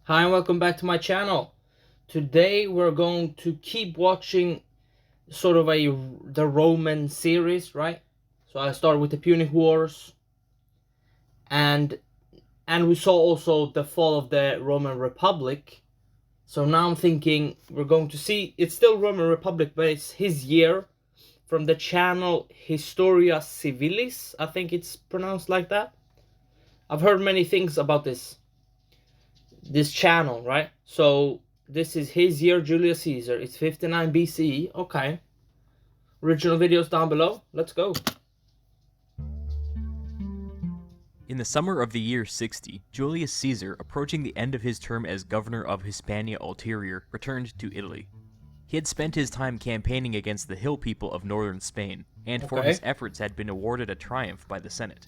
Hi and welcome back to my channel. Today we're going to keep watching sort of the Roman series, right? So I started with the Punic Wars, and we saw also the fall of the Roman Republic. So now I'm thinking we're going to see, it's still Roman Republic, but it's his year, from the channel Historia Civilis. I think it's pronounced like that. I've heard many things about this channel, right? So this is his year, Julius Caesar. It's 59 BCE. Okay. Original videos down below. Let's go. In the summer of the year 60, Julius Caesar, approaching the end of his term as governor of Hispania Ulterior, returned to Italy. He had spent his time campaigning against the hill people of northern Spain, and for his efforts had been awarded a triumph by the Senate.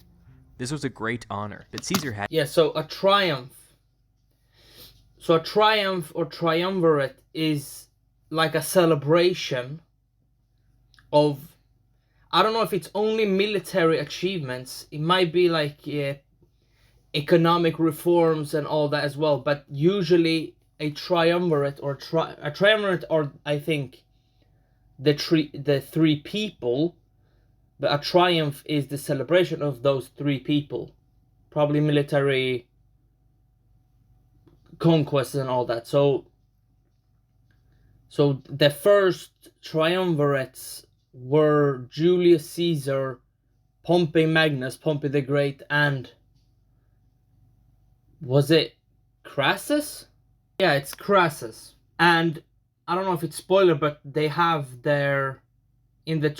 This was a great honor that Caesar had. Yeah, so a triumph. So a triumph or triumvirate is like a celebration of, I don't know if it's only military achievements. It might be like economic reforms and all that as well. But usually a triumvirate or a triumvirate, or I think the three people. But a triumph is the celebration of those three people. Probably military conquests and all that. So the first triumvirates were Julius Caesar, Pompey Magnus, Pompey the Great, and was it Crassus? Yeah, it's Crassus. And I don't know if it's spoiler, but they have their in the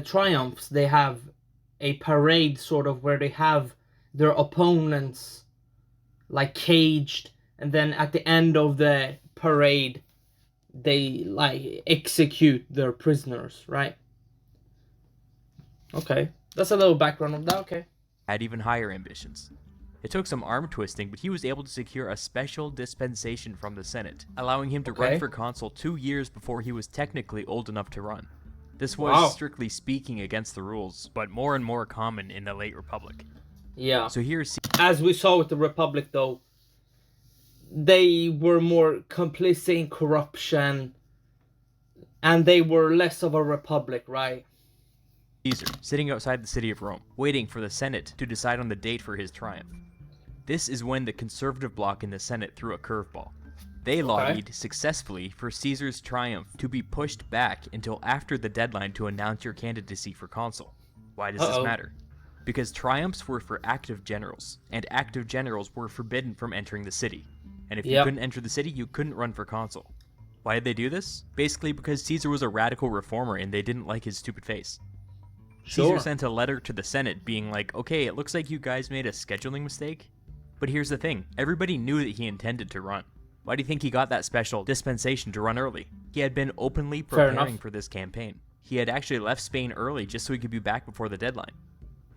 triumphs they have a parade sort of where they have their opponents like caged, and then at the end of the parade they like execute their prisoners, right? Okay, that's a little background of that. Okay, Had even higher ambitions. It took some arm twisting, but he was able to secure a special dispensation from the Senate, allowing him to run for consul 2 years before he was technically old enough to run. This was, strictly speaking, against the rules, but more and more common in the late Republic. Yeah. So here's... As we saw with the Republic, though, they were more complicit in corruption, and they were less of a republic, right? Caesar, sitting outside the city of Rome, waiting for the Senate to decide on the date for his triumph. This is when the conservative bloc in the Senate threw a curveball. They lobbied successfully for Caesar's triumph to be pushed back until after the deadline to announce your candidacy for consul. Why does this matter? Because triumphs were for active generals, and active generals were forbidden from entering the city. And if you couldn't enter the city, you couldn't run for consul. Why did they do this? Basically because Caesar was a radical reformer and they didn't like his stupid face. Caesar sent a letter to the Senate being like, okay, it looks like you guys made a scheduling mistake. But here's the thing, everybody knew that he intended to run. Why do you think he got that special dispensation to run early? He had been openly preparing for this campaign. He had actually left Spain early just so he could be back before the deadline.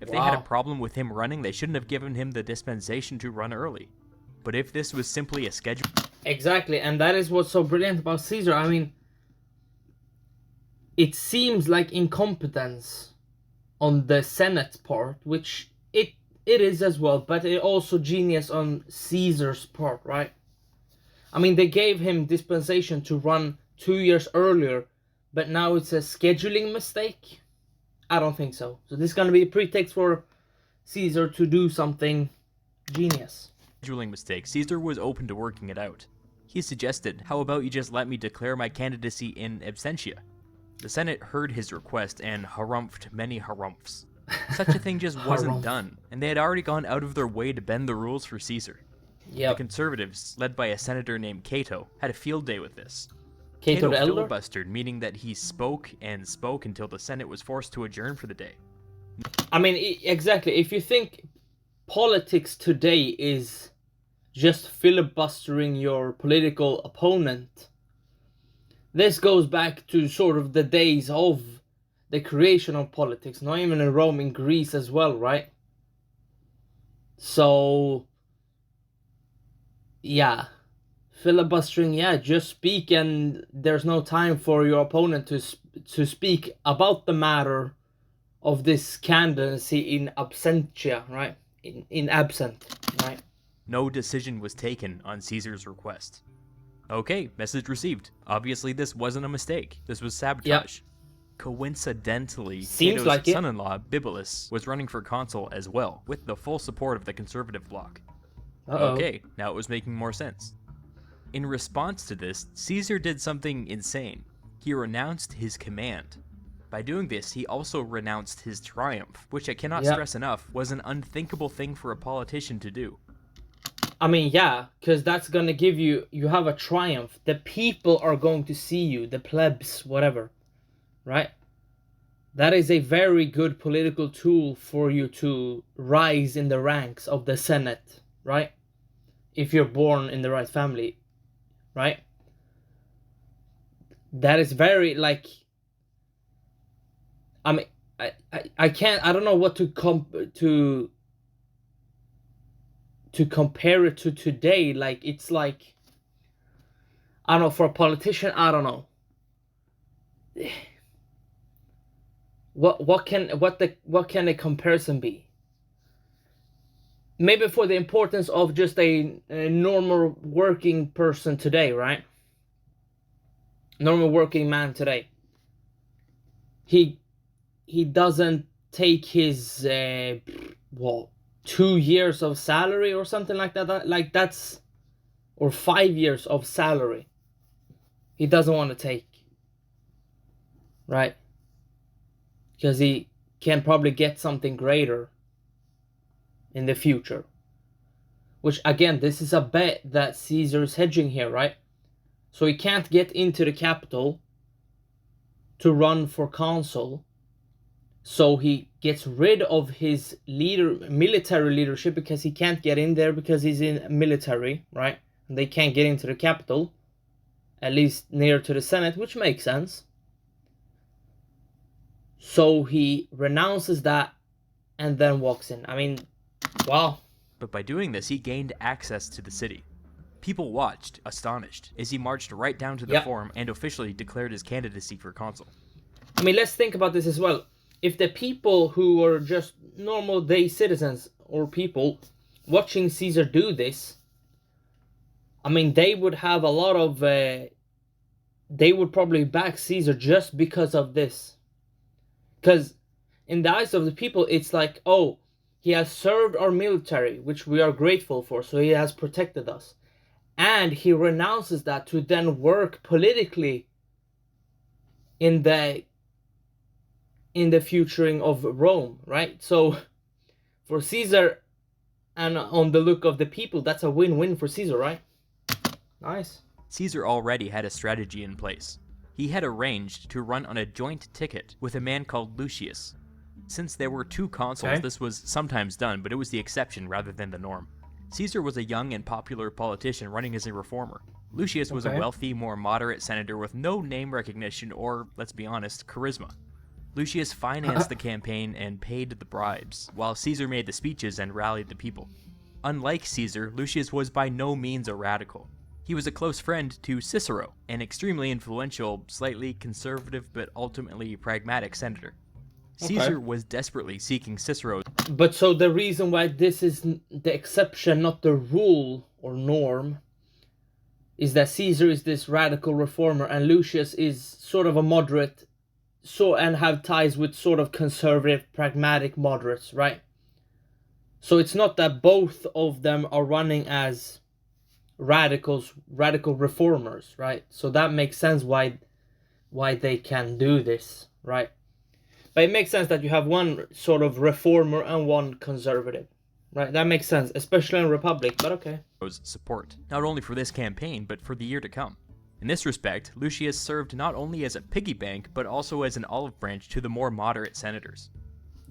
If they had a problem with him running, they shouldn't have given him the dispensation to run early. But if this was simply a schedule... Exactly, and that is what's so brilliant about Caesar. I mean, it seems like incompetence on the Senate part, which it is as well, but it also genius on Caesar's part, right? I mean, they gave him dispensation to run 2 years earlier, but now it's a scheduling mistake? I don't think so. So this is going to be a pretext for Caesar to do something genius. Scheduling mistake. Caesar was open to working it out. He suggested, how about you just let me declare my candidacy in absentia? The Senate heard his request and harumphed many harumphs. Such a thing just wasn't done, and they had already gone out of their way to bend the rules for Caesar. The conservatives, led by a senator named Cato, had a field day with this. Cato filibustered, meaning that he spoke and spoke until the Senate was forced to adjourn for the day. I mean, exactly. If you think politics today is just filibustering your political opponent, this goes back to sort of the days of the creation of politics, not even in Rome, in Greece as well, right? So yeah, filibustering, just speak, and there's no time for your opponent to speak about the matter of this candidacy in absentia, right? In absent, right? no decision was taken on Caesar's request. Okay, message received. Obviously this wasn't a mistake. This was sabotage. Yep. Coincidentally, Seems Cato's like it. son-in-law, Bibulus, was running for consul as well, with the full support of the conservative bloc. Okay, now it was making more sense. In response to this, Caesar did something insane. He renounced his command. By doing this, he also renounced his triumph, which I cannot stress enough was an unthinkable thing for a politician to do. I mean, yeah, because that's going to give you have a triumph. The people are going to see you, the plebs, whatever, right? That is a very good political tool for you to rise in the ranks of the Senate, right? If you're born in the right family, right? That is very, like, I mean, I can't, I don't know what to compare it to today. Like, it's like, I don't know, for a politician, I don't know. What can a comparison be? Maybe for the importance of just a normal working person today, right? Normal working man today. He doesn't take his 2 years of salary or something like that. Like, that's, or 5 years of salary. He doesn't want to take, right? Because he can probably get something greater in the future. Which, again, this is a bet that Caesar's hedging here, right? So he can't get into the capital to run for consul. So he gets rid of his military leadership, because he can't get in there because he's in military, right? And they can't get into the capital, at least near to the Senate, which makes sense. So he renounces that and then walks in. I mean, wow. But by doing this, he gained access to the city. People watched, astonished, as he marched right down to the forum and officially declared his candidacy for consul. I mean, let's think about this as well. If the people who were just normal day citizens or people watching Caesar do this, I mean, they would have a lot of... they would probably back Caesar just because of this. Because in the eyes of the people, it's like, oh, he has served our military, which we are grateful for, so he has protected us. And he renounces that to then work politically in the futuring of Rome, right? So for Caesar, and on the look of the people, that's a win-win for Caesar, right? Nice. Caesar already had a strategy in place. He had arranged to run on a joint ticket with a man called Lucius. Since there were 2 consuls, this was sometimes done, but it was the exception rather than the norm. Caesar was a young and popular politician running as a reformer. Lucius was a wealthy, more moderate senator with no name recognition or, let's be honest, charisma. Lucius financed the campaign and paid the bribes, while Caesar made the speeches and rallied the people. Unlike Caesar, Lucius was by no means a radical. He was a close friend to Cicero, an extremely influential, slightly conservative but ultimately pragmatic senator. Caesar was desperately seeking Cicero. But so the reason why this is the exception, not the rule or norm, is that Caesar is this radical reformer and Lucius is sort of a moderate, and have ties with sort of conservative, pragmatic moderates, right? So it's not that both of them are running as radical reformers, right? So that makes sense why they can do this, right? But it makes sense that you have one sort of reformer and one conservative, right? That makes sense, especially in Republic, but okay. Support, not only for this campaign, but for the year to come. In this respect, Lucius served not only as a piggy bank, but also as an olive branch to the more moderate senators.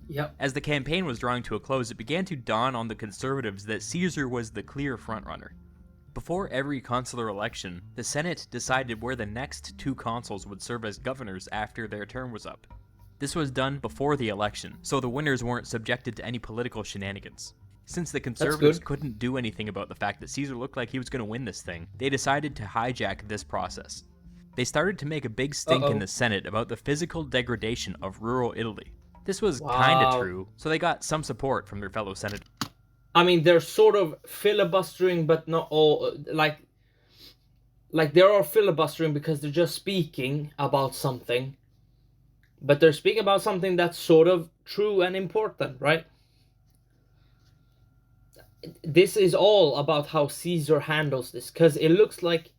Yep. As the campaign was drawing to a close, it began to dawn on the conservatives that Caesar was the clear frontrunner. Before every consular election, the Senate decided where the next 2 consuls would serve as governors after their term was up. This was done before the election, so the winners weren't subjected to any political shenanigans. Since the conservatives couldn't do anything about the fact that Caesar looked like he was going to win this thing, they decided to hijack this process. They started to make a big stink in the Senate about the physical degradation of rural Italy. This was kinda true, so they got some support from their fellow senators. I mean, they're sort of filibustering, but not all. Like they are filibustering because they're just speaking about something, but they're speaking about something that's sort of true and important, right? This is all about how Caesar handles this, because it looks like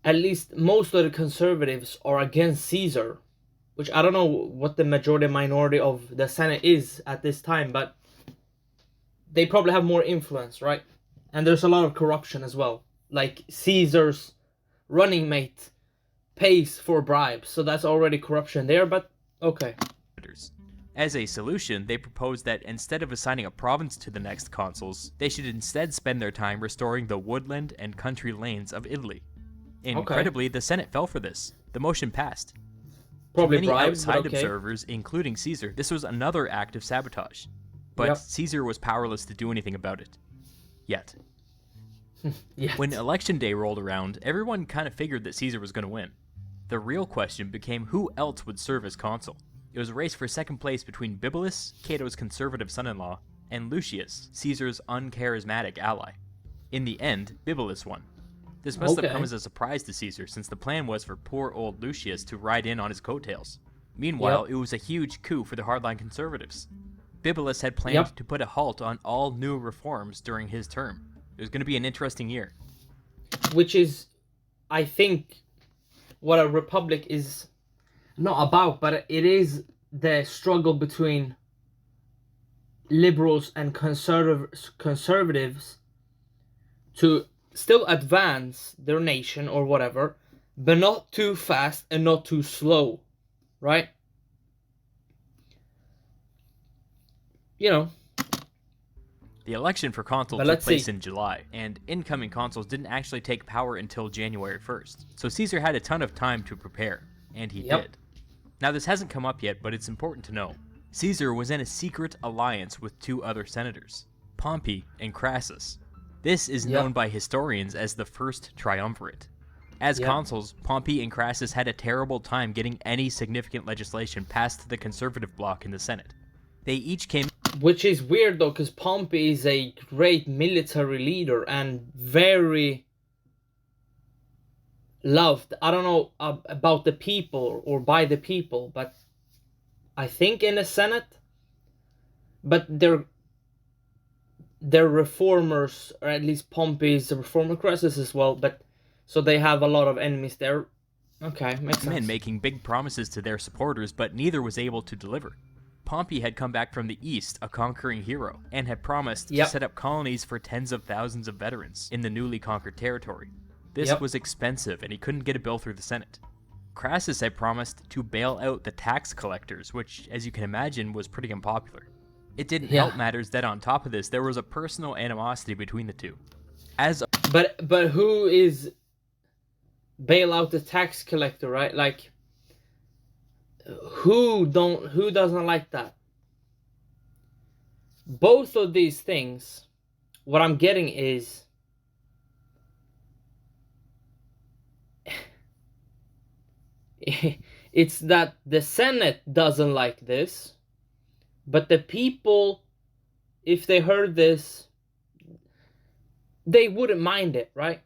at least most of the conservatives are against Caesar, which I don't know what the majority minority of the Senate is at this time, but they probably have more influence, right? And there's a lot of corruption as well. Like Caesar's running mate pays for bribes, so that's already corruption there, but okay. As a solution, they proposed that instead of assigning a province to the next consuls, they should instead spend their time restoring the woodland and country lanes of Italy. Incredibly, the Senate fell for this. The motion passed. Probably To many bribes, outside but okay. observers, including Caesar, this was another act of sabotage. But Caesar was powerless to do anything about it. Yet. When election day rolled around, everyone kind of figured that Caesar was going to win. The real question became who else would serve as consul. It was a race for second place between Bibulus, Cato's conservative son-in-law, and Lucius, Caesar's uncharismatic ally. In the end, Bibulus won. This must have come as a surprise to Caesar, since the plan was for poor old Lucius to ride in on his coattails. Meanwhile, it was a huge coup for the hardline conservatives. Bibulus had planned to put a halt on all new reforms during his term. It was going to be an interesting year. Which is, I think, what a republic is not about, but it is the struggle between liberals and conservatives to still advance their nation or whatever, but not too fast and not too slow, right? You know. The election for consul took place in July, and incoming consuls didn't actually take power until January 1st. So Caesar had a ton of time to prepare, and he did. Now this hasn't come up yet, but it's important to know. Caesar was in a secret alliance with two other senators, Pompey and Crassus. This is known by historians as the First Triumvirate. As consuls, Pompey and Crassus had a terrible time getting any significant legislation passed the conservative bloc in the Senate. They each came... Which is weird though, because Pompey is a great military leader and very loved. I don't know about the people or by the people, but I think in the Senate. But they're reformers, or at least Pompey is a reformer, Crassus as well, but so they have a lot of enemies there. Okay, makes sense. Men making big promises to their supporters, but neither was able to deliver. Pompey had come back from the east, a conquering hero, and had promised to set up colonies for tens of thousands of veterans in the newly conquered territory. This was expensive, and he couldn't get a bill through the Senate. Crassus had promised to bail out the tax collectors, which, as you can imagine, was pretty unpopular. It didn't help matters that on top of this, there was a personal animosity between the two. But who is bail out the tax collector, right? Like, who doesn't like that? Both of these things, what I'm getting is it's that the Senate doesn't like this, but the people, if they heard this, they wouldn't mind it, right?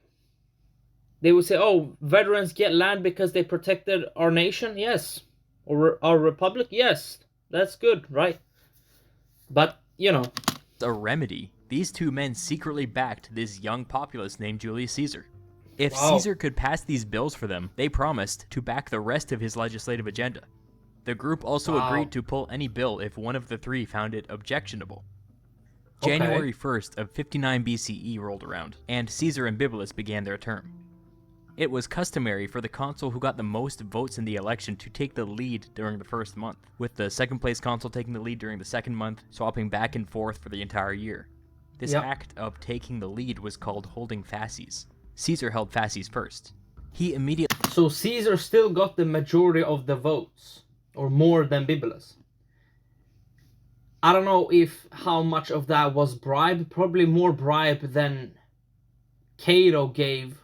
They would say, oh, veterans get land because they protected our nation? Yes. Or our republic? Yes. That's good, right? But, you know. As a remedy, these two men secretly backed this young populace named Julius Caesar. If Caesar could pass these bills for them, they promised to back the rest of his legislative agenda. The group also agreed to pull any bill if one of the three found it objectionable. January 1st of 59 BCE rolled around, and Caesar and Bibulus began their term. It was customary for the consul who got the most votes in the election to take the lead during the first month, with the second place consul taking the lead during the second month, swapping back and forth for the entire year. This act of taking the lead was called holding fasces. Caesar held fasces first. He immediately... So Caesar still got the majority of the votes, or more than Bibulus. I don't know if how much of that was bribe, probably more bribe than Cato gave,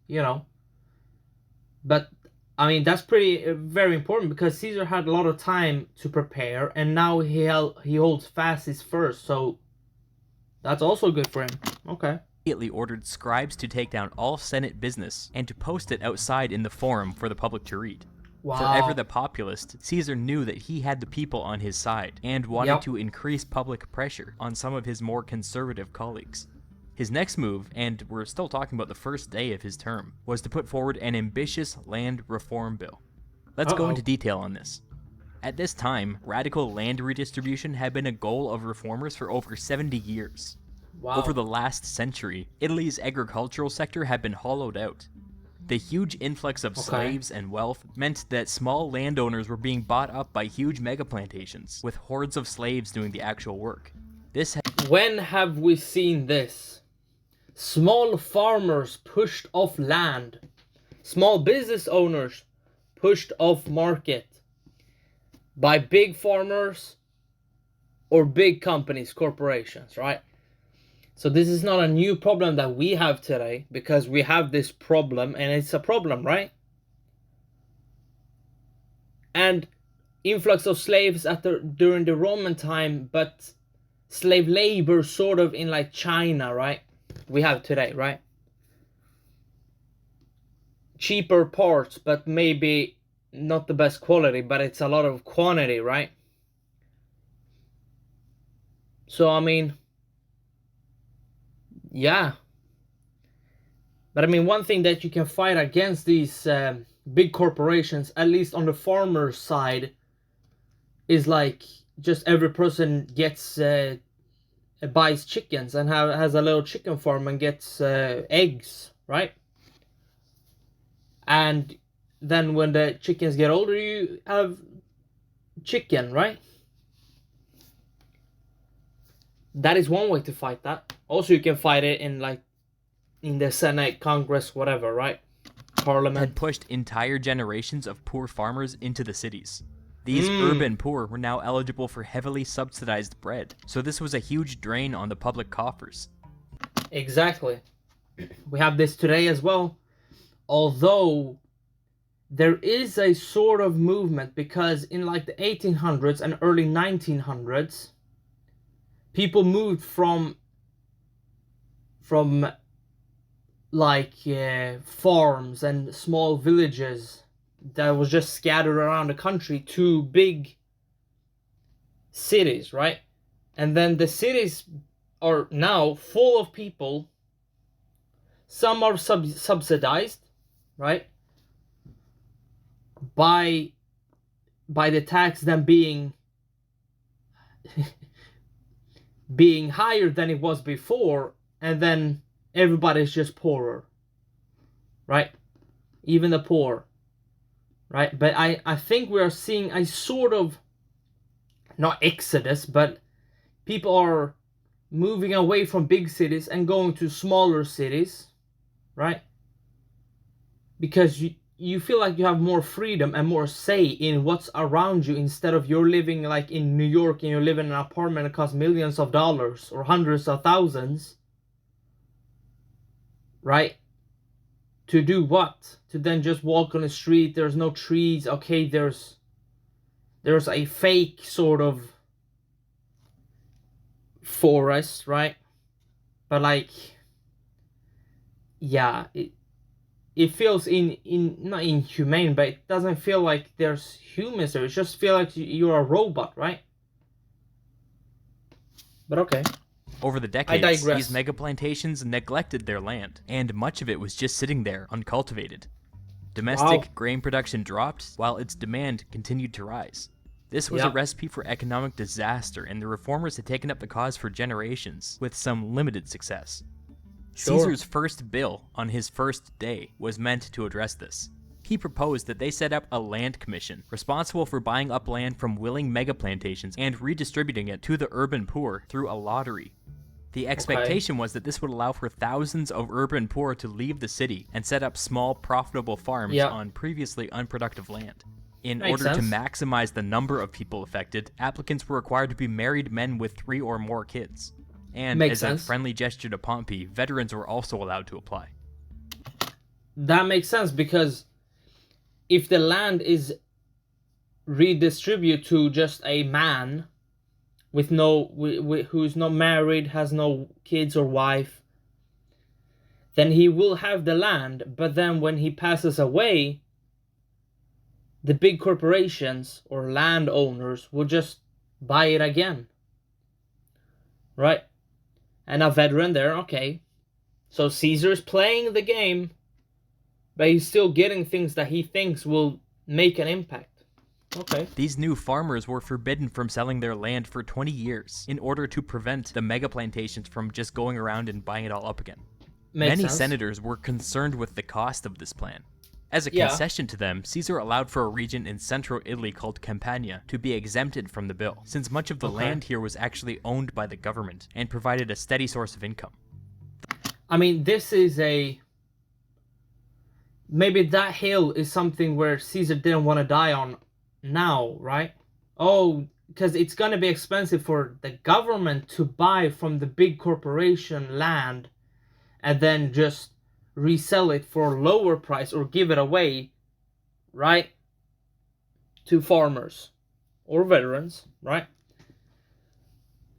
you know. But I mean, that's very important, because Caesar had a lot of time to prepare, and now he holds fasces first. So That's also good for him. Okay. Immediately ordered scribes to take down all Senate business and to post it outside in the forum for the public to read. Wow. Forever the populist, Caesar knew that he had the people on his side and wanted to increase public pressure on some of his more conservative colleagues. His next move, and we're still talking about the first day of his term, was to put forward an ambitious land reform bill. Let's go into detail on this. At this time, radical land redistribution had been a goal of reformers for over 70 years. Wow. Over the last century, Italy's agricultural sector had been hollowed out. The huge influx of slaves and wealth meant that small landowners were being bought up by huge mega plantations, with hordes of slaves doing the actual work. When have we seen this? Small farmers pushed off land. Small business owners pushed off market by big farmers or big companies, corporations, right? So this is not a new problem that we have today, because we have this problem, and it's a problem, right? And influx of slaves during the Roman time, but slave labor sort of in like China, right? We have today, right? Cheaper parts, but maybe not the best quality, but it's a lot of quantity, right? So I mean, yeah. But I mean, one thing that you can fight against these big corporations, at least on the farmer's side, is like just every person gets buys chickens and has a little chicken farm and gets eggs, right? And then when the chickens get older, you have chicken, right? That is one way to fight that. Also, you can fight it in like in the Senate, Congress, whatever, right? Parliament. Had pushed entire generations of poor farmers into the cities. These urban poor were now eligible for heavily subsidized bread, so this was a huge drain on the public coffers. Exactly. We have this today as well, although there is a sort of movement, because in like the 1800s and early 1900s, people moved from like farms and small villages that was just scattered around the country to big cities, right? And then the cities are now full of people. Some are subsidized, right? By the tax then being being higher than it was before, and then everybody's just poorer, right? Even the poor, right? But I think we are seeing a sort of, not exodus, but people are moving away from big cities and going to smaller cities, right? Because you feel like you have more freedom and more say in what's around you, instead of you're living like in New York and you live in an apartment that costs millions of dollars or hundreds of thousands, right? To do what? To then just walk on the street, there's no trees, okay, there's a fake sort of forest, right? But like, yeah, it feels not inhumane, but it doesn't feel like there's humans there. It just feels like you're a robot, right? But okay. Over the decades, these mega plantations neglected their land, and much of it was just sitting there uncultivated. Domestic grain production dropped, while its demand continued to rise. This was a recipe for economic disaster, and the reformers had taken up the cause for generations, with some limited success. Caesar's first bill on his first day was meant to address this. He proposed that they set up a land commission, responsible for buying up land from willing mega plantations and redistributing it to the urban poor through a lottery. The expectation was that this would allow for thousands of urban poor to leave the city and set up small, profitable farms on previously unproductive land. In order to maximize the number of people affected, applicants were required to be married men with 3 or more kids. And as a friendly gesture to Pompey, veterans were also allowed to apply. That makes sense, because if the land is redistributed to just a man, with no who's not married, has no kids or wife, then he will have the land. But then when he passes away, the big corporations or landowners will just buy it again, right? And a veteran there, okay. So Caesar's playing the game, but he's still getting things that he thinks will make an impact. Okay. These new farmers were forbidden from selling their land for 20 years in order to prevent the mega plantations from just going around and buying it all up again. Many senators were concerned with the cost of this plan. As a concession to them, Caesar allowed for a region in central Italy called Campania to be exempted from the bill, since much of the land here was actually owned by the government and provided a steady source of income. I mean, this is maybe that hill is something where Caesar didn't want to die on now, right? Oh, because it's going to be expensive for the government to buy from the big corporation land and then just resell it for a lower price or give it away, right, to farmers or veterans, right?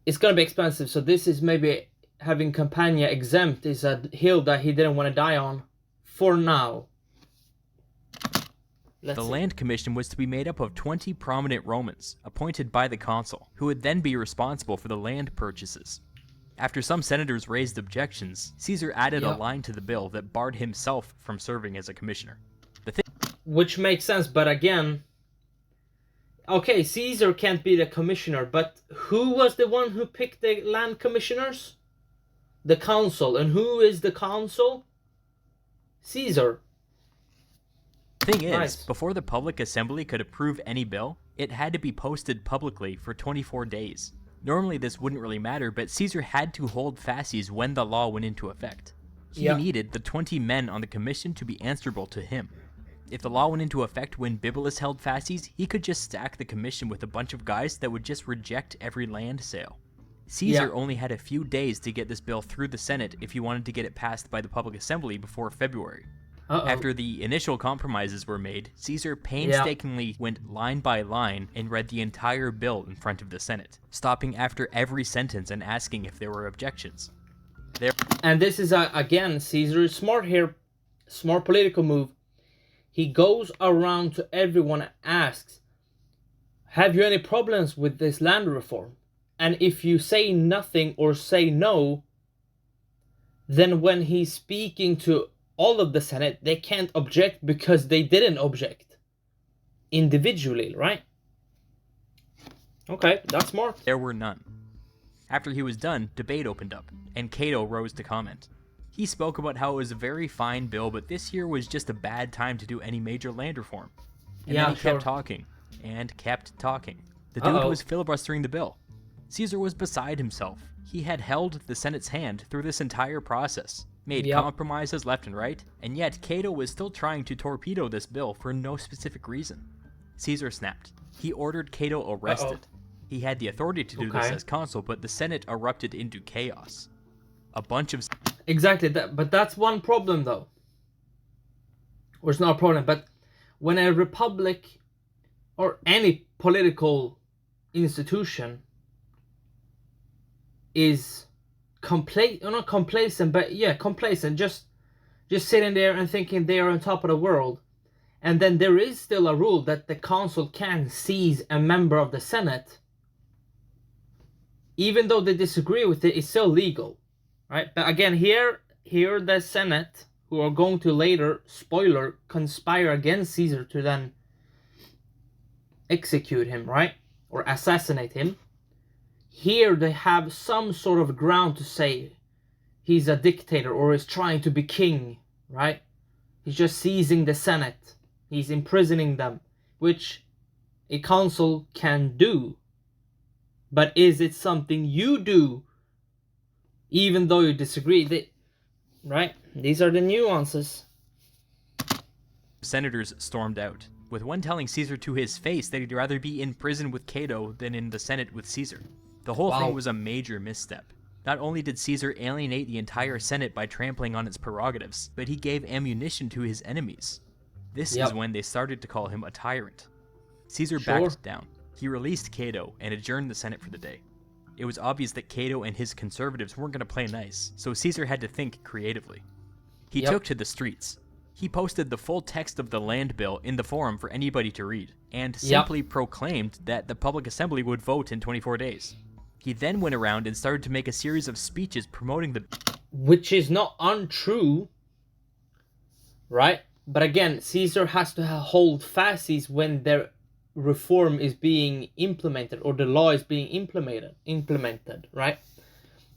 It's going to be expensive. So this is maybe having Campania exempt is a hill that he didn't want to die on for now. The land commission was to be made up of 20 prominent Romans, appointed by the consul, who would then be responsible for the land purchases. After some senators raised objections, Caesar added a line to the bill that barred himself from serving as a commissioner. Which makes sense, but again, okay, Caesar can't be the commissioner, but who was the one who picked the land commissioners? The consul. And who is the consul? Caesar. Thing is, before the public assembly could approve any bill, it had to be posted publicly for 24 days. Normally this wouldn't really matter, but Caesar had to hold fasces when the law went into effect. He needed the 20 men on the commission to be answerable to him. If the law went into effect when Bibulus held fasces, he could just stack the commission with a bunch of guys that would just reject every land sale. Caesar only had a few days to get this bill through the Senate if he wanted to get it passed by the public assembly before February. After the initial compromises were made, Caesar painstakingly went line by line and read the entire bill in front of the Senate, stopping after every sentence and asking if there were objections. And this is, again, Caesar is smart here, smart political move. He goes around to everyone and asks, have you any problems with this land reform? And if you say nothing or say no, then when he's speaking to all of the Senate, they can't object because they didn't object individually, right? Okay, that's smart. There were none. After he was done, debate opened up, and Cato rose to comment. He spoke about how it was a very fine bill, but this year was just a bad time to do any major land reform. And then he kept talking, and kept talking. The dude was filibustering the bill. Caesar was beside himself. He had held the Senate's hand through this entire process, made compromises left and right, and yet Cato was still trying to torpedo this bill for no specific reason. Caesar snapped. He ordered Cato arrested. He had the authority to do this as consul, but the Senate erupted into chaos. A bunch of... Exactly, but that's one problem though. Or it's not a problem, but when a republic or any political institution is not complacent, but complacent, just sitting there and thinking they are on top of the world, and then there is still a rule that the consul can seize a member of the Senate, even though they disagree with it, it's still legal, right? But again, here the Senate, who are going to later, spoiler, conspire against Caesar to then execute him, right? Or assassinate him. Here they have some sort of ground to say he's a dictator or is trying to be king, right? He's just seizing the Senate. He's imprisoning them, which a consul can do. But is it something you do, even though you disagree? Right? These are the nuances. Senators stormed out, with one telling Caesar to his face that he'd rather be in prison with Cato than in the Senate with Caesar. The whole thing was a major misstep. Not only did Caesar alienate the entire Senate by trampling on its prerogatives, but he gave ammunition to his enemies. This is when they started to call him a tyrant. Caesar backed down. He released Cato and adjourned the Senate for the day. It was obvious that Cato and his conservatives weren't going to play nice, so Caesar had to think creatively. He took to the streets. He posted the full text of the land bill in the forum for anybody to read, and simply proclaimed that the public assembly would vote in 24 days. He then went around and started to make a series of speeches promoting the... Which is not untrue, right? But again, Caesar has to hold fasces when their reform is being implemented, or the law is being implemented, right?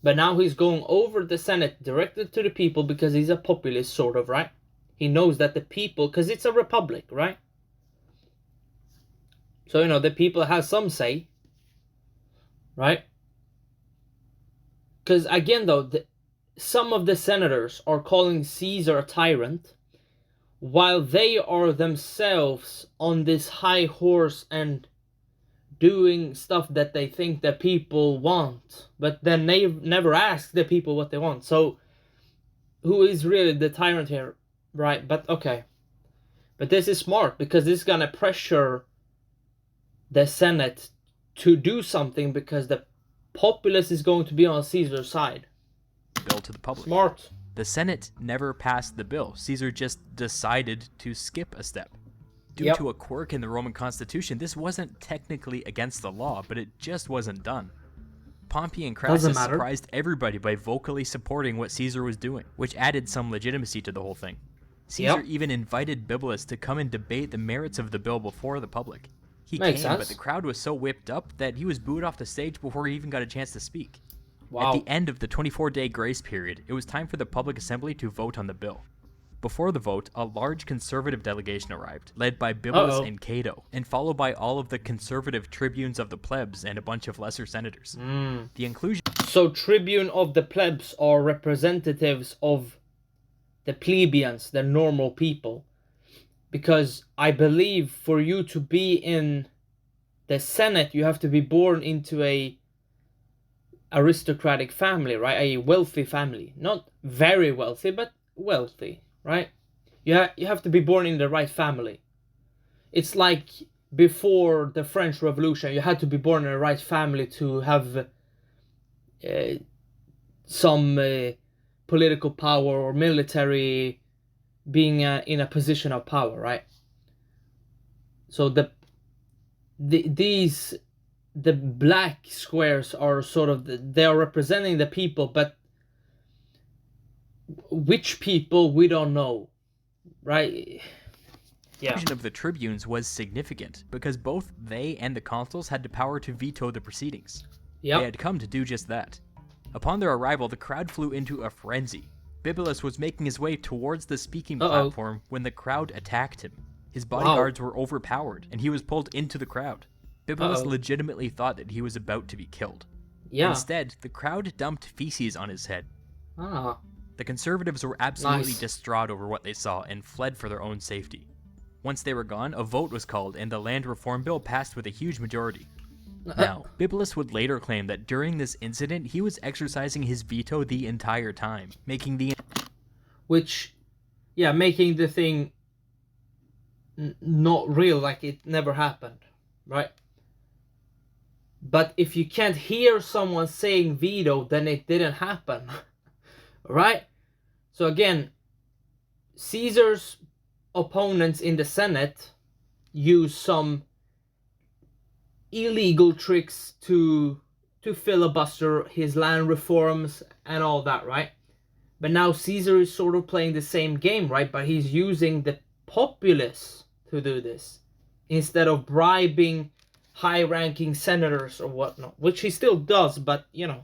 But now he's going over the Senate directly to the people because he's a populist, sort of, right? He knows that the people, because it's a republic, right? So, the people have some say, right? Because again, though, some of the senators are calling Caesar a tyrant, while they are themselves on this high horse and doing stuff that they think the people want, but then they never ask the people what they want. So who is really the tyrant here, right? But okay, but this is smart, because this is gonna pressure the Senate to do something, because the populace is going to be on Caesar's side. Bill to the public. Smart. The Senate never passed the bill. Caesar just decided to skip a step. Due to a quirk in the Roman constitution, this wasn't technically against the law, but it just wasn't done. Pompey and Crassus surprised everybody by vocally supporting what Caesar was doing, which added some legitimacy to the whole thing. Caesar even invited Bibulus to come and debate the merits of the bill before the public. He came, but the crowd was so whipped up that he was booed off the stage before he even got a chance to speak. At the end of the 24-day grace period, it was time for the public assembly to vote on the bill. Before the vote, a large conservative delegation arrived, led by Bibulus and Cato, and followed by all of the conservative tribunes of the plebs and a bunch of lesser senators. The inclusion... So tribune of the plebs are representatives of the plebeians, the normal people. Because I believe for you to be in the Senate, you have to be born into a aristocratic family, right? A wealthy family. Not very wealthy, but wealthy, right? You have to be born in the right family. It's like before the French Revolution, you had to be born in the right family to have some political power or military, being in a position of power, right? So the black squares are sort of they are representing the people, but which people we don't know, right? The inclusion of the tribunes was significant because both they and the consuls had the power to veto the proceedings. They had come to do just that. Upon their arrival, the crowd flew into a frenzy. Bibulus was making his way towards the speaking platform when the crowd attacked him. His bodyguards were overpowered, and he was pulled into the crowd. Bibulus legitimately thought that he was about to be killed. Instead, the crowd dumped feces on his head. The conservatives were absolutely distraught over what they saw and fled for their own safety. Once they were gone, a vote was called and the land reform bill passed with a huge majority. Now, Bibulus would later claim that during this incident, he was exercising his veto the entire time, making the thing not real, like it never happened, right? But if you can't hear someone saying veto, then it didn't happen, right? So again, Caesar's opponents in the Senate use some illegal tricks to filibuster his land reforms and all that, right? But now Caesar is sort of playing the same game, right? But he's using the populace to do this instead of bribing high-ranking senators or whatnot, which he still does, but the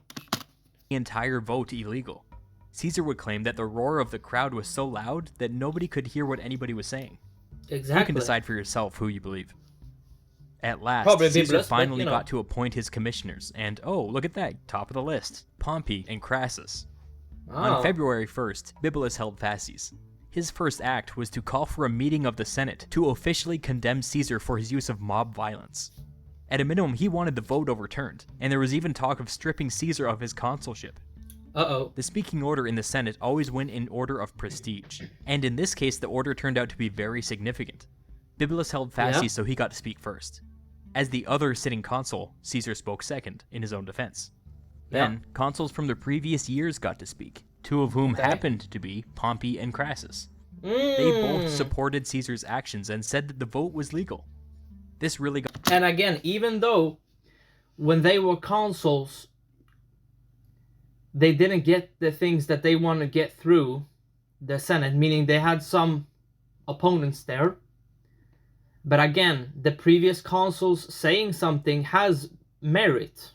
entire vote illegal. Caesar would claim that the roar of the crowd was so loud that nobody could hear what anybody was saying. Exactly. You can decide for yourself who you believe. At last, Caesar finally got to appoint his commissioners, and look at that, top of the list, Pompey and Crassus. On February 1st, Bibulus held fasces. His first act was to call for a meeting of the Senate to officially condemn Caesar for his use of mob violence. At a minimum, he wanted the vote overturned, and there was even talk of stripping Caesar of his consulship. The speaking order in the Senate always went in order of prestige, and in this case the order turned out to be very significant. Bibulus held fasces, so he got to speak first. As the other sitting consul, Caesar spoke second, in his own defense. Then, consuls from the previous years got to speak, two of whom Okay. happened to be Pompey and Crassus. They both supported Caesar's actions and said that the vote was legal. This really got... And again, even though when they were consuls, they didn't get the things that they want to get through the Senate, meaning they had some opponents there. But again, the previous consuls saying something has merit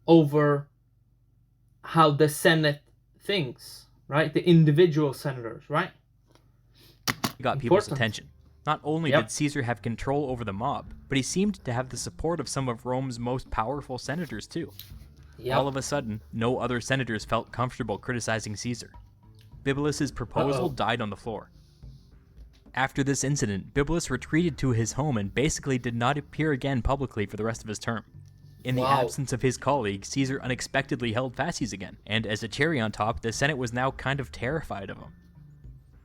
over how the Senate thinks, right? The individual senators, right? got people's attention. Not only did Caesar have control over the mob, but he seemed to have the support of some of Rome's most powerful senators too. All of a sudden, no other senators felt comfortable criticizing Caesar. Bibulus' proposal died on the floor. After this incident, Bibulus retreated to his home and basically did not appear again publicly for the rest of his term. In the absence of his colleague, Caesar unexpectedly held fasces again, and as a cherry on top, the Senate was now kind of terrified of him.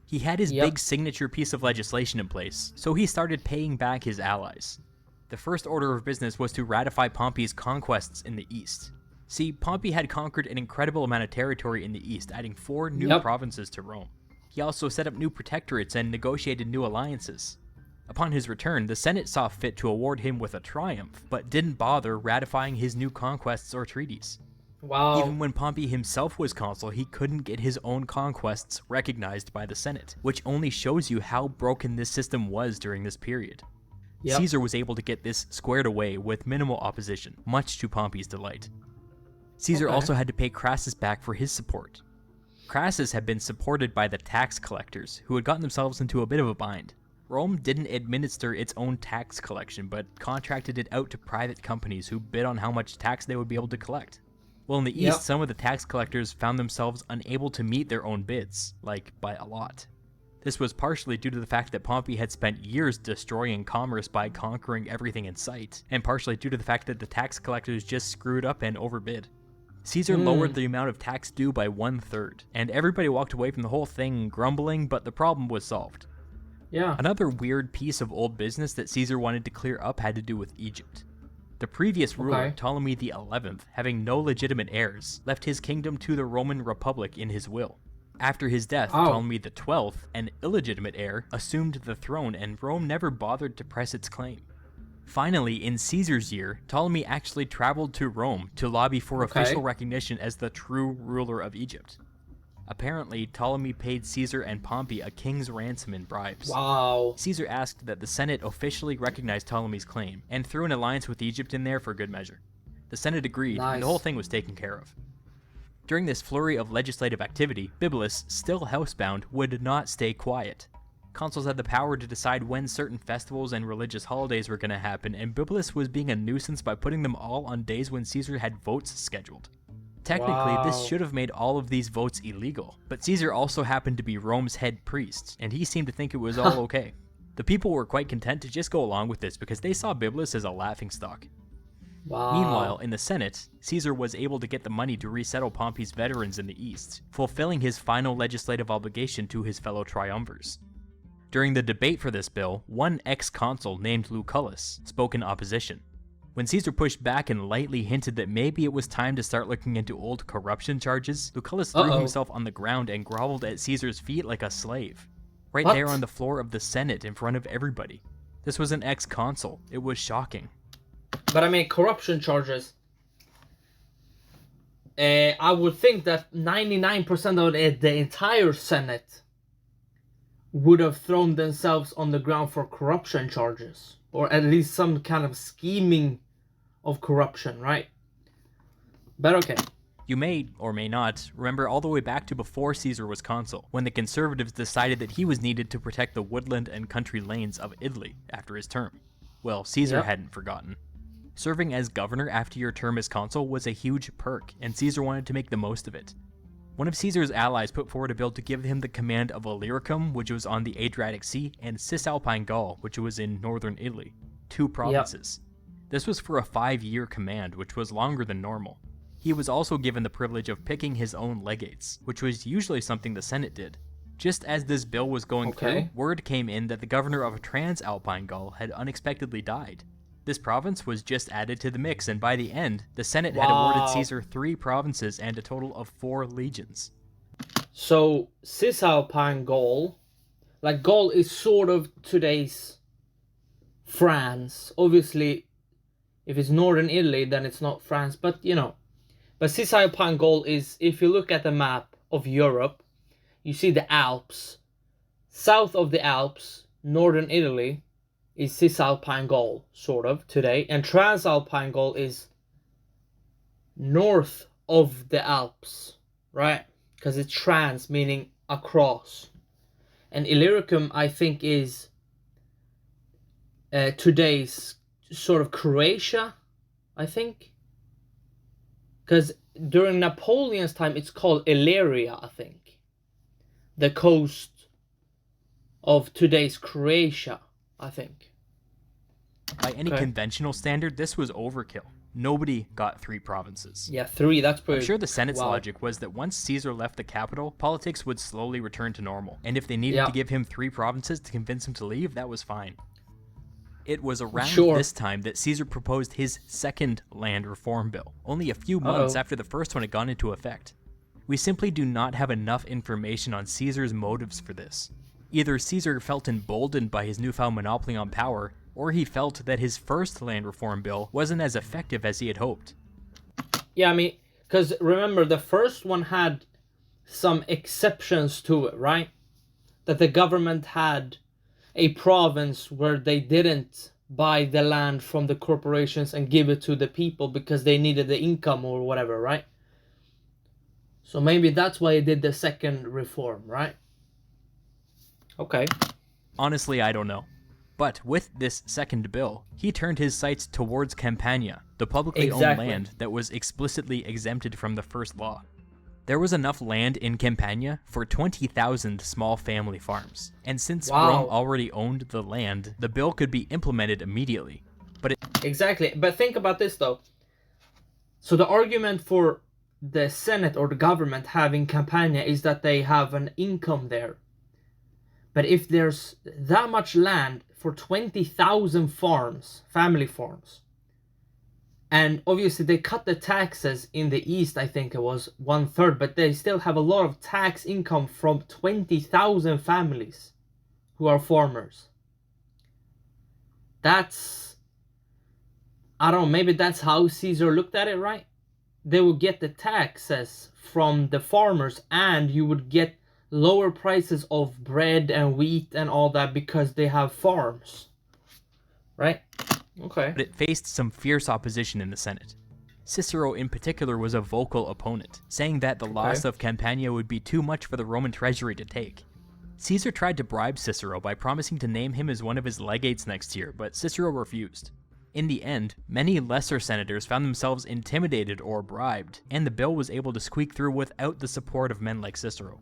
He had his big signature piece of legislation in place, so he started paying back his allies. The first order of business was to ratify Pompey's conquests in the east. See, Pompey had conquered an incredible amount of territory in the east, adding 4 new provinces to Rome. He also set up new protectorates and negotiated new alliances. Upon his return, the Senate saw fit to award him with a triumph, but didn't bother ratifying his new conquests or treaties. Even when Pompey himself was consul, he couldn't get his own conquests recognized by the Senate, which only shows you how broken this system was during this period. Caesar was able to get this squared away with minimal opposition, much to Pompey's delight. Caesar also had to pay Crassus back for his support. Crassus had been supported by the tax collectors, who had gotten themselves into a bit of a bind. Rome didn't administer its own tax collection, but contracted it out to private companies who bid on how much tax they would be able to collect. Well, in the east, some of the tax collectors found themselves unable to meet their own bids, like by a lot. This was partially due to the fact that Pompey had spent years destroying commerce by conquering everything in sight, and partially due to the fact that the tax collectors just screwed up and overbid. Caesar lowered the amount of tax due by 1/3, and everybody walked away from the whole thing grumbling, but the problem was solved. Another weird piece of old business that Caesar wanted to clear up had to do with Egypt. The previous ruler, Ptolemy XI, having no legitimate heirs, left his kingdom to the Roman Republic in his will. After his death, Ptolemy XII, an illegitimate heir, assumed the throne, and Rome never bothered to press its claim. Finally, in Caesar's year, Ptolemy actually traveled to Rome to lobby for official recognition as the true ruler of Egypt. Apparently, Ptolemy paid Caesar and Pompey a king's ransom in bribes. Caesar asked that the Senate officially recognize Ptolemy's claim, and threw an alliance with Egypt in there for good measure. The Senate agreed, and the whole thing was taken care of. During this flurry of legislative activity, Bibulus, still housebound, would not stay quiet. Consuls had the power to decide when certain festivals and religious holidays were going to happen, and Bibulus was being a nuisance by putting them all on days when Caesar had votes scheduled. Technically, this should have made all of these votes illegal, but Caesar also happened to be Rome's head priest, and he seemed to think it was all okay. The people were quite content to just go along with this because they saw Bibulus as a laughingstock. Meanwhile, in the Senate, Caesar was able to get the money to resettle Pompey's veterans in the east, fulfilling his final legislative obligation to his fellow triumvirs. During the debate for this bill, one ex-consul named Lucullus spoke in opposition. When Caesar pushed back and lightly hinted that maybe it was time to start looking into old corruption charges, Lucullus threw himself on the ground and groveled at Caesar's feet like a slave. Right there on the floor of the Senate in front of everybody. This was an ex-consul. It was shocking. But I mean, corruption charges. I would think that 99% of the entire Senate would have thrown themselves on the ground for corruption charges. Or at least some kind of scheming of corruption, right? But okay. You may, or may not, remember all the way back to before Caesar was consul, when the conservatives decided that he was needed to protect the woodland and country lanes of Italy after his term. Well, Caesar hadn't forgotten. Serving as governor after your term as consul was a huge perk, and Caesar wanted to make the most of it. One of Caesar's allies put forward a bill to give him the command of Illyricum, which was on the Adriatic Sea, and Cisalpine Gaul, which was in northern Italy, 2 provinces. This was for a 5-year command, which was longer than normal. He was also given the privilege of picking his own legates, which was usually something the Senate did. Just as this bill was going through, word came in that the governor of Transalpine Gaul had unexpectedly died. This province was just added to the mix, and by the end, the Senate had awarded Caesar 3 provinces and a total of 4 legions. So Cisalpine Gaul, like Gaul is sort of today's France. Obviously, if it's northern Italy, then it's not France, but you know. But Cisalpine Gaul is, if you look at the map of Europe, you see the Alps. South of the Alps, northern Italy, is Cisalpine Gaul, sort of, today. And Transalpine Gaul is north of the Alps, right? Because it's trans, meaning across. And Illyricum, I think, is today's sort of Croatia, I think. Because during Napoleon's time, it's called Illyria, I think. The coast of today's Croatia, I think. By any conventional standard, this was overkill. Nobody got 3 provinces. Yeah, 3, that's pretty... I'm sure the Senate's logic was that once Caesar left the capital, politics would slowly return to normal. And if they needed to give him 3 provinces to convince him to leave, that was fine. It was around this time that Caesar proposed his second land reform bill, only a few months after the first one had gone into effect. We simply do not have enough information on Caesar's motives for this. Either Caesar felt emboldened by his newfound monopoly on power, or he felt that his first land reform bill wasn't as effective as he had hoped. Yeah, I mean, because remember, the first one had some exceptions to it, right? That the government had a province where they didn't buy the land from the corporations and give it to the people because they needed the income or whatever, right? So maybe that's why he did the second reform, right? Okay. Honestly, I don't know. But with this second bill, he turned his sights towards Campania, the publicly owned land that was explicitly exempted from the first law. There was enough land in Campania for 20,000 small family farms. And since Rome already owned the land, the bill could be implemented immediately. But Exactly. But think about this, though. So the argument for the Senate or the government having Campania is that they have an income there. But if there's that much land for 20,000 farms, family farms, and obviously they cut the taxes in the East, I think it was 1/3, but they still have a lot of tax income from 20,000 families who are farmers. That's, I don't know, maybe that's how Caesar looked at it, right? They would get the taxes from the farmers and you would get lower prices of bread and wheat and all that because they have farms, right? Okay. But it faced some fierce opposition in the Senate. Cicero in particular was a vocal opponent, saying that the loss of Campania would be too much for the Roman treasury to take. Caesar tried to bribe Cicero by promising to name him as one of his legates next year, but Cicero refused. In the end, many lesser senators found themselves intimidated or bribed, and the bill was able to squeak through without the support of men like Cicero.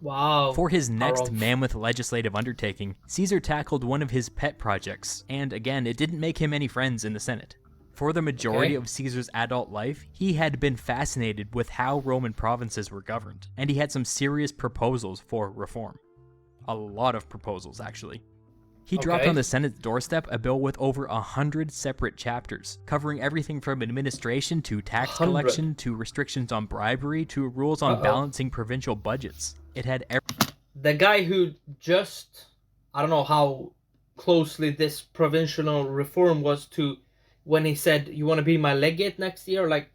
Wow. For his next mammoth legislative undertaking, Caesar tackled one of his pet projects, and again, it didn't make him any friends in the Senate. For the majority of Caesar's adult life, he had been fascinated with how Roman provinces were governed, and he had some serious proposals for reform. A lot of proposals, actually. He dropped on the Senate's doorstep a bill with over 100 separate chapters, covering everything from administration to tax collection to restrictions on bribery to rules on balancing provincial budgets. It had the guy who just, I don't know how closely this provincial reform was to when he said, you want to be my legate next year? Like,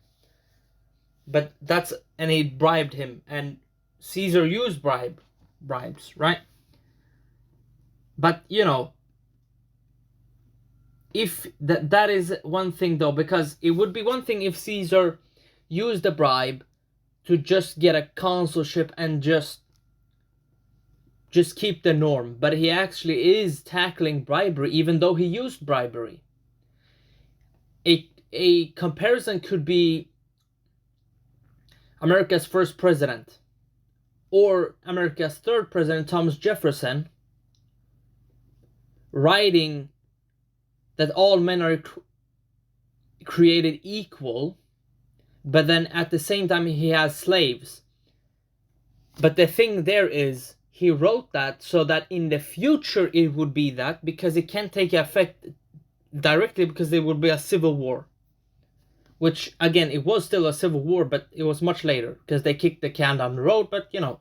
but that's, and he bribed him, and Caesar used bribes, right? But, you know, if that is one thing though, because it would be one thing if Caesar used a bribe to just get a consulship and just keep the norm, but he actually is tackling bribery even though he used bribery. A comparison could be America's first president or America's third president, Thomas Jefferson, writing that all men are created equal, but then at the same time he has slaves. But the thing there is, he wrote that so that in the future it would be that, because it can't take effect directly because there would be a civil war. Which, again, it was still a civil war, but it was much later because they kicked the can down the road. But, you know,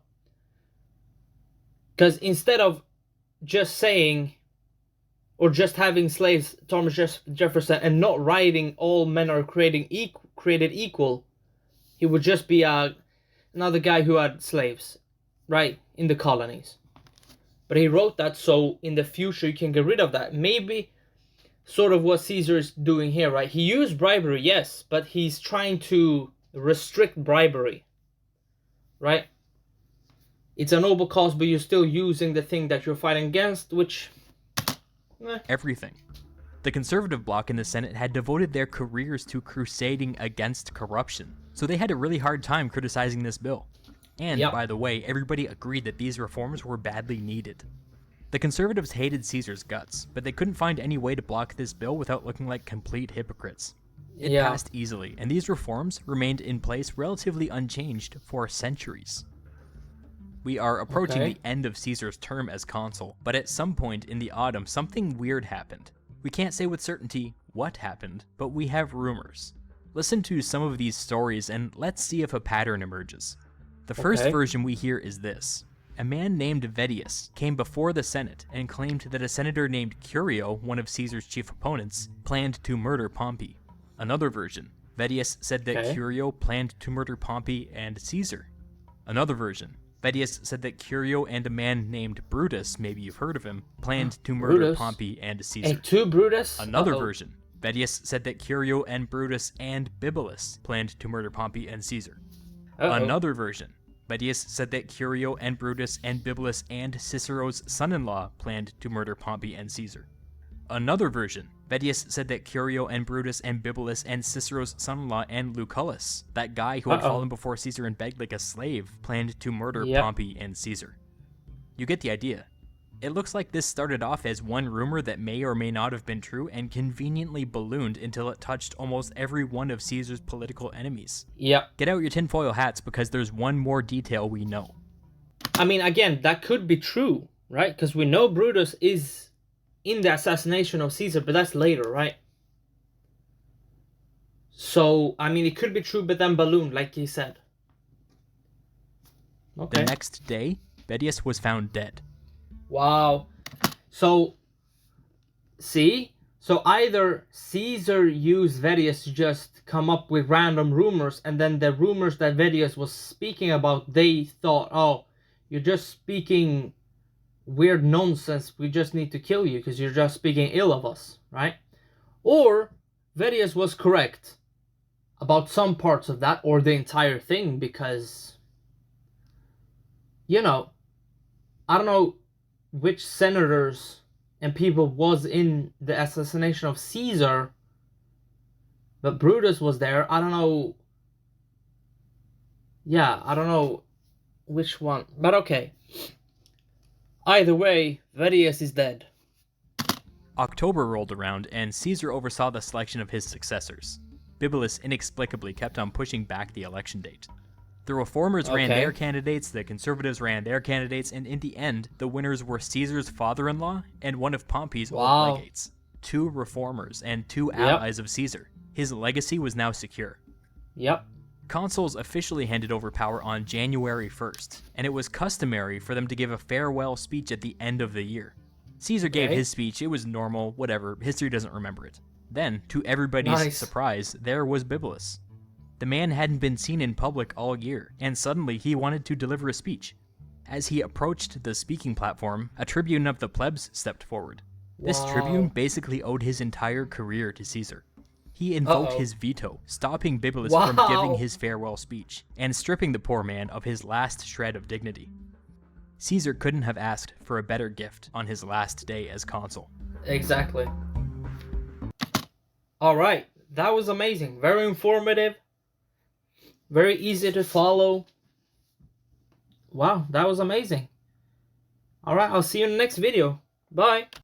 because instead of just saying, or just having slaves, Thomas Jefferson, and not writing all men are created equal, he would just be another guy who had slaves, right, in the colonies. But he wrote that so in the future you can get rid of that. Maybe sort of what Caesar is doing here, right? He used bribery, yes, but he's trying to restrict bribery, right? It's a noble cause, but you're still using the thing that you're fighting against, which... Everything. The conservative bloc in the Senate had devoted their careers to crusading against corruption, so they had a really hard time criticizing this bill. And, by the way, everybody agreed that these reforms were badly needed. The conservatives hated Caesar's guts, but they couldn't find any way to block this bill without looking like complete hypocrites. It passed easily, and these reforms remained in place relatively unchanged for centuries. We are approaching the end of Caesar's term as consul, but at some point in the autumn, something weird happened. We can't say with certainty what happened, but we have rumors. Listen to some of these stories and let's see if a pattern emerges. The first version we hear is this. A man named Vettius came before the Senate and claimed that a senator named Curio, one of Caesar's chief opponents, planned to murder Pompey. Another version, Vettius said that Curio planned to murder Pompey and Caesar. Another version, Vettius said that Curio and a man named Brutus, maybe you've heard of him, planned to murder Pompey and Caesar. And two Brutus? Another version, Vettius said that Curio and Brutus and Bibulus planned to murder Pompey and Caesar. Another version, Vettius said that Curio and Brutus and Bibulus and Cicero's son-in-law planned to murder Pompey and Caesar. Another version, Vettius said that Curio and Brutus and Bibulus and Cicero's son-in-law and Lucullus, that guy who had fallen before Caesar and begged like a slave, planned to murder Pompey and Caesar. You get the idea. It looks like this started off as one rumor that may or may not have been true and conveniently ballooned until it touched almost every one of Caesar's political enemies. Get out your tinfoil hats because there's one more detail we know. I mean, again, that could be true, right? Because we know Brutus is in the assassination of Caesar, but that's later, right? So, I mean, it could be true, but then ballooned, like he said. The next day, Vettius was found dead. Wow. So, see? So either Caesar used Vettius to just come up with random rumors, and then the rumors that Vettius was speaking about, they thought, oh, you're just speaking weird nonsense, we just need to kill you because you're just speaking ill of us, right? Or Vettius was correct about some parts of that, or the entire thing, because, you know, I don't know which senators and people was in the assassination of Caesar, but Brutus was there. I don't know. Yeah, I don't know which one, but okay. Either way, Vettius is dead. October rolled around and Caesar oversaw the selection of his successors. Bibulus inexplicably kept on pushing back the election date. The reformers ran their candidates, the conservatives ran their candidates, and in the end, the winners were Caesar's father-in-law and one of Pompey's old legates. Two reformers and two allies of Caesar. His legacy was now secure. Consuls officially handed over power on January 1st, and it was customary for them to give a farewell speech at the end of the year. Caesar gave his speech, it was normal, whatever, history doesn't remember it. Then, to everybody's surprise, there was Bibulus. The man hadn't been seen in public all year, and suddenly he wanted to deliver a speech. As he approached the speaking platform, a tribune of the plebs stepped forward. This tribune basically owed his entire career to Caesar. He invoked his veto, stopping Bibulus from giving his farewell speech, and stripping the poor man of his last shred of dignity. Caesar couldn't have asked for a better gift on his last day as consul. Exactly. Alright, that was amazing. Very informative. Very easy to follow. Wow, that was amazing. Alright, I'll see you in the next video. Bye.